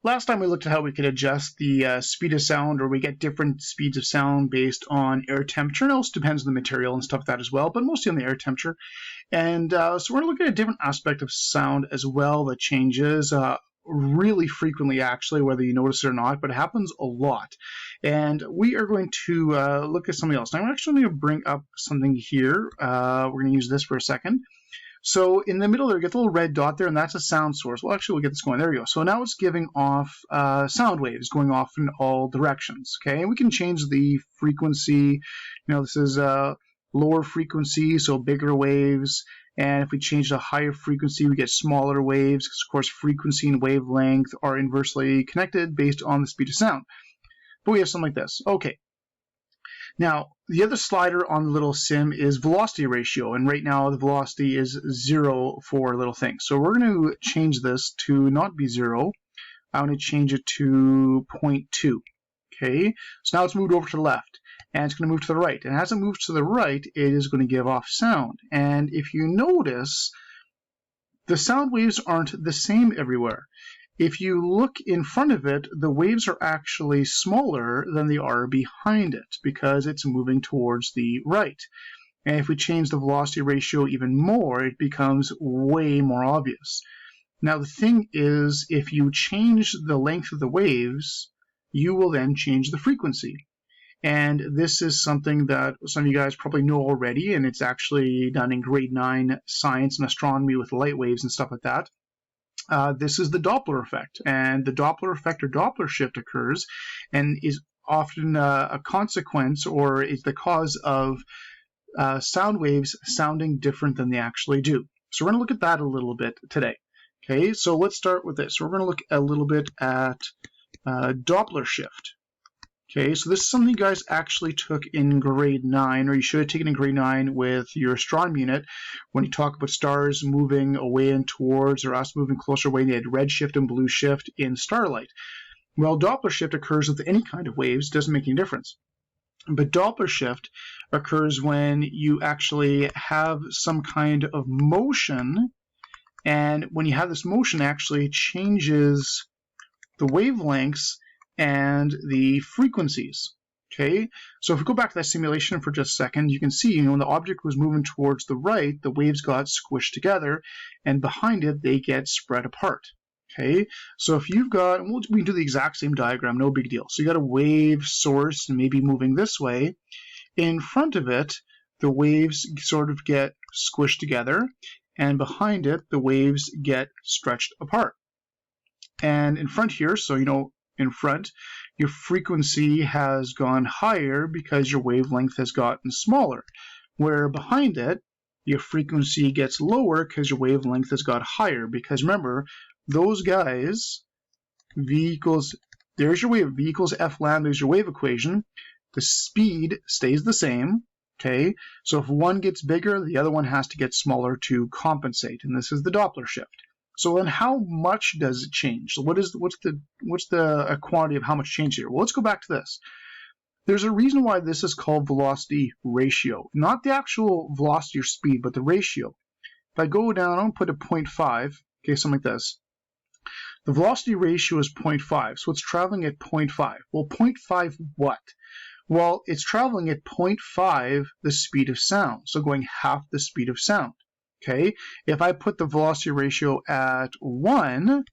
last time we looked at how we could adjust the speed of sound, or we get different speeds of sound based on air temperature. And it also depends on the material and stuff like that as well, but mostly on the air temperature. And so we're looking at a different aspect of sound as well that changes really frequently, actually, whether you notice it or not, but it happens a lot. And we are going to look at something else. Now, I'm actually going to bring up something here. We're going to use this for a second. So in the middle there, you get the little red dot there, and that's a sound source. Well, actually, we'll get this going. There we go. So now it's giving off sound waves going off in all directions. Okay, and we can change the frequency. This is lower frequency, so bigger waves. And if we change the higher frequency, we get smaller waves. Because of course, frequency and wavelength are inversely connected based on the speed of sound. But we have something like this. Okay. Now, the other slider on the little sim is velocity ratio, and right now the velocity is 0 for little things. So we're going to change this to not be 0. I'm going to change it to 0.2. Okay, so now it's moved over to the left, and it's going to move to the right. And as it moves to the right, it is going to give off sound. And if you notice, the sound waves aren't the same everywhere. If you look in front of it, the waves are actually smaller than they are behind it because it's moving towards the right. And if we change the velocity ratio even more, it becomes way more obvious. Now, the thing is, if you change the length of the waves, you will then change the frequency. And this is something that some of you guys probably know already, and it's actually done in grade 9 science and astronomy with light waves and stuff like that. This is the Doppler effect, and the Doppler effect or Doppler shift occurs and is often a consequence or is the cause of sound waves sounding different than they actually do. So we're going to look at that a little bit today. Okay, so let's start with this. We're going to look a little bit at Doppler shift. Okay, so this is something you guys actually took in grade 9, or you should have taken in grade 9 with your astronomy unit when you talk about stars moving away and towards, or us moving closer away. They had red shift and blue shift in starlight. Well, Doppler shift occurs with any kind of waves, doesn't make any difference. But Doppler shift occurs when you actually have some kind of motion, and when you have this motion, it actually changes the wavelengths and the frequencies. Okay, so if we go back to that simulation for just a second, you can see, when the object was moving towards the right, the waves got squished together, and behind it, they get spread apart. Okay, so if you've got, and we can do the exact same diagram, no big deal. So you got a wave source, and maybe moving this way. In front of it, the waves sort of get squished together, and behind it, the waves get stretched apart. And in front here, so in front, your frequency has gone higher because your wavelength has gotten smaller. Where behind it, your frequency gets lower because your wavelength has got higher. Because remember, those guys, V equals, there's your wave, V equals F lambda is your wave equation. The speed stays the same. Okay, so if one gets bigger, the other one has to get smaller to compensate. And this is the Doppler shift. So then how much does it change? So what's the quantity of how much change here? Well, let's go back to this. There's a reason why this is called velocity ratio. Not the actual velocity or speed, but the ratio. If I go down, I'm going to put a 0.5, okay, something like this. The velocity ratio is 0.5, so it's traveling at 0.5. Well, 0.5 what? Well, it's traveling at 0.5 the speed of sound, so going half the speed of sound. Okay, if I put the velocity ratio at 1,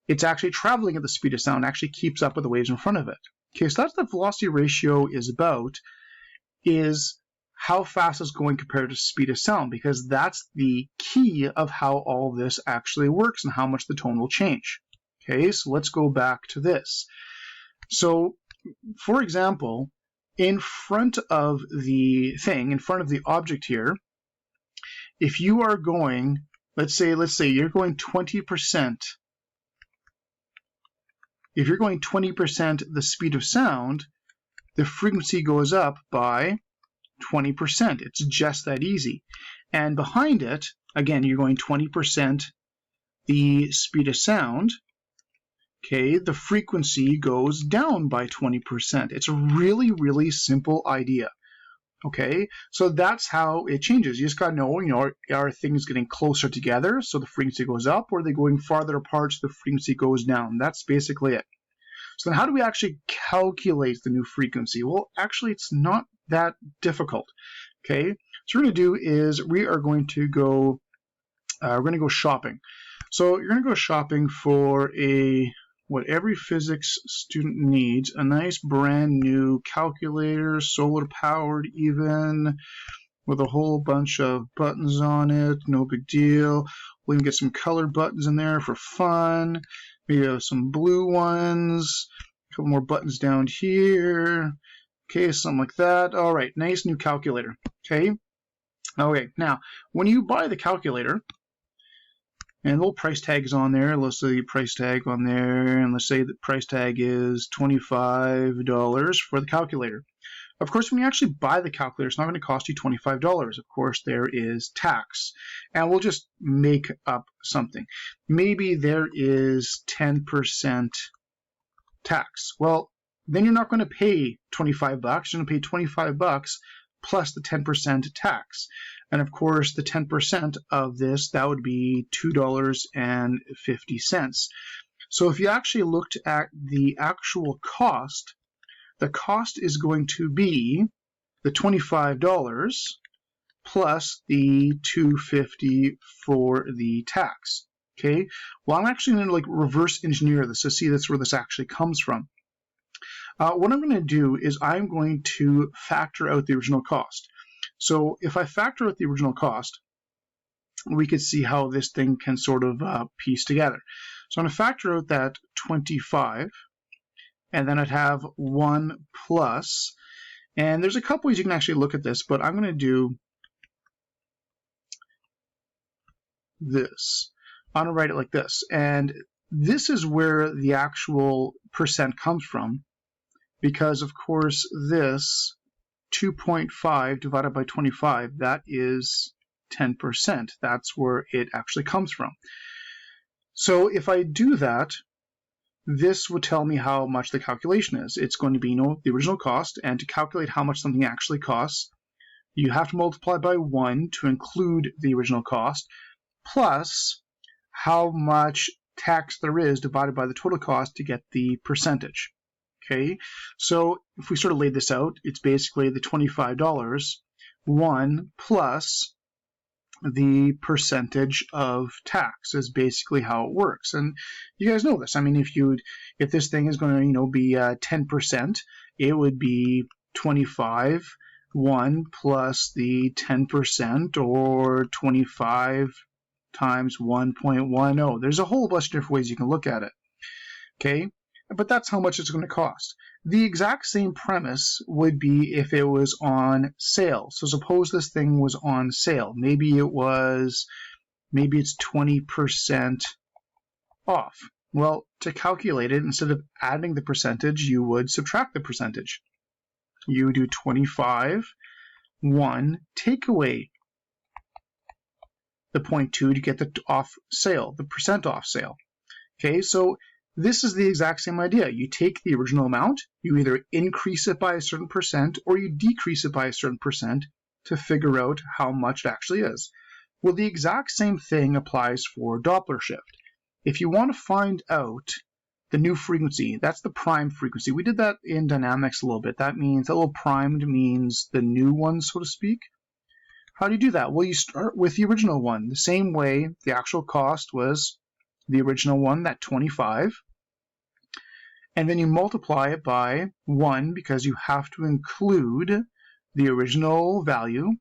it's actually traveling at the speed of sound, actually keeps up with the waves in front of it. Okay, so that's what the velocity ratio is about, is how fast it's going compared to the speed of sound, because that's the key of how all this actually works and how much the tone will change. Okay, so let's go back to this. So, for example, in front of the thing, in front of the object here, if you are going, let's say you're going 20%. If you're going 20% the speed of sound, the frequency goes up by 20%. It's just that easy. And behind it, again, you're going 20% the speed of sound. Okay, the frequency goes down by 20%. It's a really, really simple idea. Okay, so that's how it changes. You just got to know, are things getting closer together, so the frequency goes up, or are they going farther apart, so the frequency goes down? That's basically it. So then how do we actually calculate the new frequency? Well, actually, it's not that difficult. Okay, so what we're going to do is we're going to go shopping. So you're going to go shopping for what every physics student needs, a nice brand new calculator, solar powered even, with a whole bunch of buttons on it, no big deal. We can get some colored buttons in there for fun, maybe some blue ones, a couple more buttons down here, okay, something like that. All right, nice new calculator, okay? Okay, now, when you buy the calculator, and the little price tag is on there. Let's say the price tag on there, and let's say the price tag is $25 for the calculator. Of course, when you actually buy the calculator, it's not going to cost you $25. Of course, there is tax. And we'll just make up something. Maybe there is 10% tax. Well, then you're not going to pay $25. You're going to pay $25 plus the 10% tax. And of course, the 10% of this, that would be $2.50. So if you actually looked at the actual cost, the cost is going to be the $25 plus the $2.50 for the tax. Okay. Well, I'm actually going to reverse engineer this to see that's where this actually comes from. What I'm going to do is I'm going to factor out the original cost. So if I factor out the original cost, we could see how this thing can sort of piece together. So I'm going to factor out that 25, and then I'd have 1 plus, and there's a couple ways you can actually look at this, but I'm going to do this. I'm going to write it like this, and this is where the actual percent comes from, because of course this 2.5 divided by 25, that is 10%. That's where it actually comes from. So if I do that, this would tell me how much the calculation is. It's going to be, the original cost, and to calculate how much something actually costs, you have to multiply by 1 to include the original cost, plus how much tax there is divided by the total cost to get the percentage. Okay, so if we sort of lay this out, it's basically the $25, 1 plus the percentage of tax is basically how it works. And you guys know this. I mean, if this thing is going to be 10%, it would be 25, 1 plus the 10%, or 25 times 1.10. There's a whole bunch of different ways you can look at it. Okay, but that's how much it's going to cost. The exact same premise would be if it was on sale. So suppose this thing was on sale. Maybe it's 20% off. Well, to calculate it, instead of adding the percentage, you would subtract the percentage. You do 25, 1, take away the 0.2 to get the off sale, the percent off sale. Okay, so this is the exact same idea. You take the original amount, you either increase it by a certain percent or you decrease it by a certain percent to figure out how much it actually is. Well, the exact same thing applies for Doppler shift. If you want to find out the new frequency, that's the prime frequency. We did that in dynamics a little bit. That means, that little primed means the new one, so to speak. How do you do that? Well, you start with the original one. The same way the actual cost was the original one, that 25. And then you multiply it by 1 because you have to include the original value.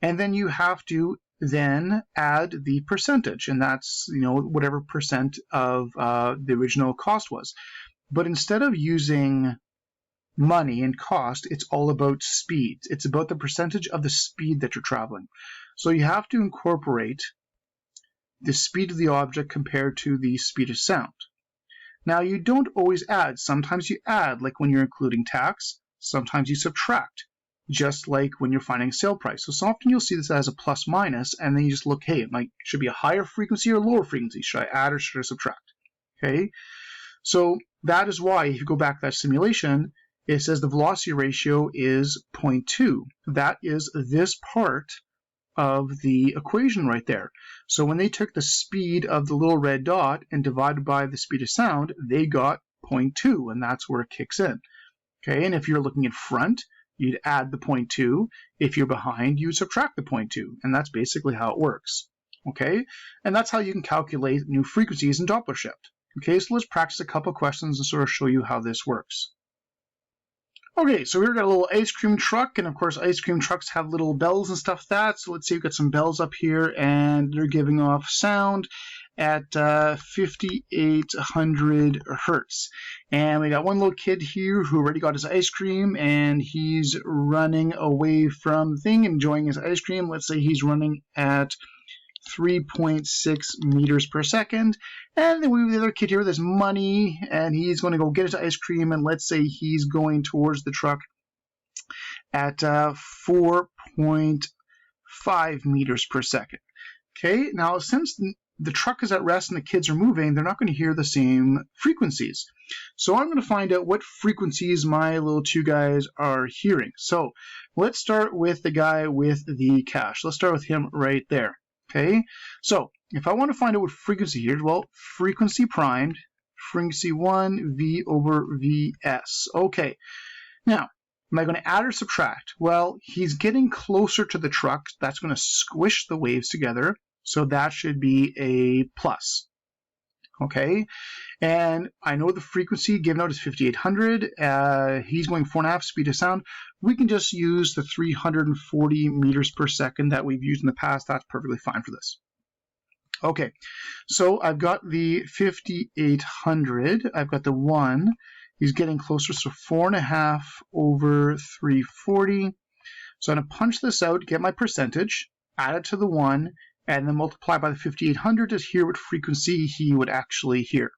And then you have to then add the percentage. And that's, whatever percent of the original cost was. But instead of using money and cost, it's all about speed. It's about the percentage of the speed that you're traveling. So you have to incorporate the speed of the object compared to the speed of sound. Now, you don't always add. Sometimes you add, like when you're including tax. Sometimes you subtract, just like when you're finding a sale price. So often you'll see this as a plus minus, and then you just look, hey, should be a higher frequency or a lower frequency? Should I add or should I subtract? Okay, so that is why if you go back to that simulation, it says the velocity ratio is 0.2. That is this part of the equation right there. So when they took the speed of the little red dot and divided by the speed of sound, they got 0.2, and that's where it kicks in. Okay, and if you're looking in front, you'd add the 0.2. If you're behind, you subtract the 0.2, and that's basically how it works. Okay, and that's how you can calculate new frequencies in Doppler shift. Okay, so let's practice a couple questions and sort of show you how this works. Okay, so we've got a little ice cream truck, and of course ice cream trucks have little bells and stuff like that. So let's say we've got some bells up here, and they're giving off sound at 5,800 hertz. And we got one little kid here who already got his ice cream, and he's running away from the thing, enjoying his ice cream. Let's say he's running at 3.6 meters per second. And then we have the other kid here with his money, and he's going to go get his ice cream, and let's say he's going towards the truck at 4.5 meters per second. Okay, now since the truck is at rest and the kids are moving, they're not going to hear the same frequencies. So I'm going to find out what frequencies my little two guys are hearing. So let's start with the guy with the cash. Let's start with him right there. Okay, so if I want to find out what frequency here, well, frequency primed, frequency 1, V over Vs. Okay, now, am I going to add or subtract? Well, he's getting closer to the truck. That's going to squish the waves together, so that should be a plus. Okay, and I know the frequency given out is 5,800. He's going 4.5 speed of sound. We can just use the 340 meters per second that we've used in the past. That's perfectly fine for this. Okay, so I've got the 5,800. I've got the 1. He's getting closer, so 4.5 over 340. So I'm going to punch this out, get my percentage, add it to the 1, and then multiply by the 5,800 to hear what frequency he would actually hear.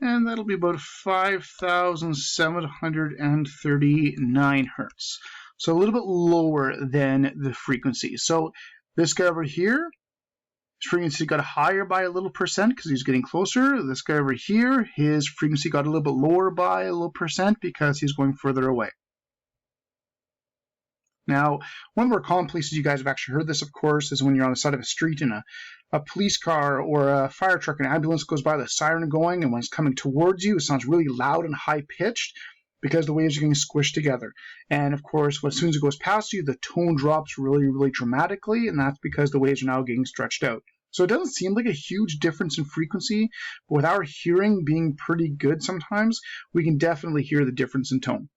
And that'll be about 5,739 hertz. So a little bit lower than the frequency. So this guy over here, his frequency got higher by a little percent because he's getting closer. This guy over here, his frequency got a little bit lower by a little percent because he's going further away. Now, one of the more common places you guys have actually heard this, of course, is when you're on the side of a street and a police car or a fire truck, an ambulance goes by, the siren going, and when it's coming towards you, it sounds really loud and high-pitched because the waves are getting squished together. And, of course, as soon as it goes past you, the tone drops really, really dramatically, and that's because the waves are now getting stretched out. So it doesn't seem like a huge difference in frequency, but with our hearing being pretty good sometimes, we can definitely hear the difference in tone.